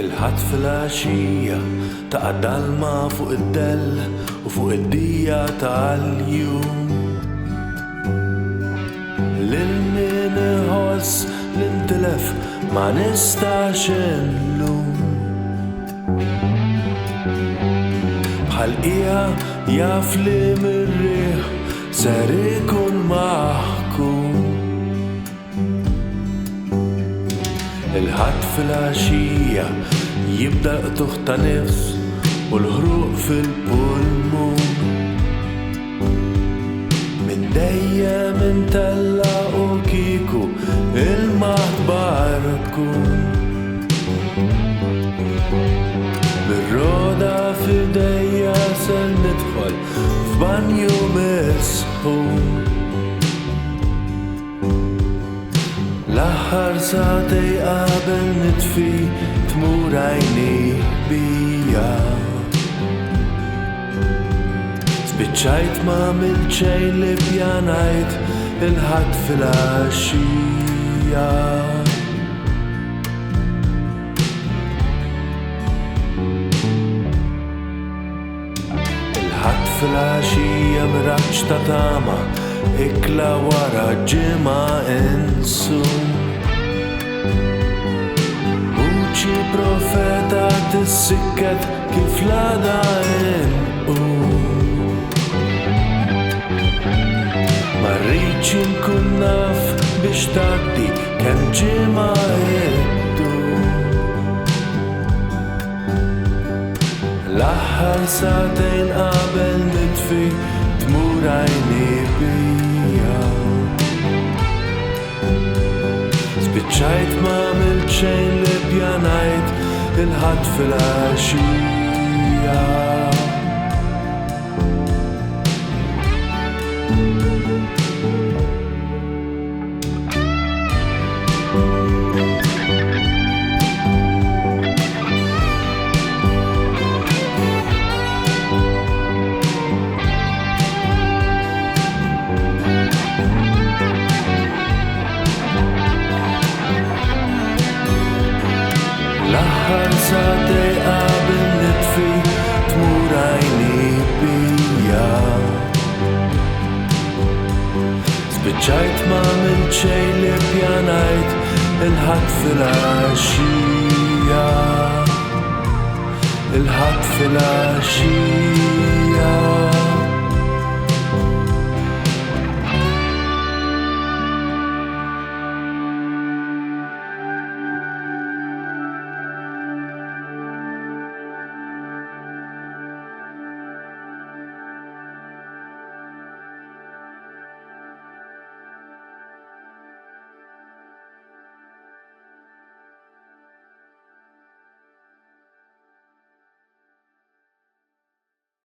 الهتف العشية تاع الضلمة فوق الدل وفوق الدية تاع اليوم للي نهوس ننتلف ما نستعش نلوم بحلقيها يافلي من الريح صار يكون محكوم الهتف العشية يبدأ تختنفس والهروق في البلمون من ديا من تلا وكيكو المحبار تكون بالرودة في ديا سل ندخل في بانيو مسحون لحر ساعتي قبل نطفي تمور عيني بيا سبتشايت ما عملت شي اللي بيانايت الهتف العشية الهتف العشية مراتش تطامة اكلا ورا جمع انسوم وشي بروفيتات السكت كيف لا داين مريتش نكون ناف بيش تعدي كان جمع لحر ساعتين قبل نطفي تمور عيني بيا سبتشايت ما عملت شي اللي بيانايت الهتف العشية لحر ساعتي قبل نطفي تمور عيني بيا سبتشايت ما عملت شي اللي بيانايت الهتف العشية الهتف العشية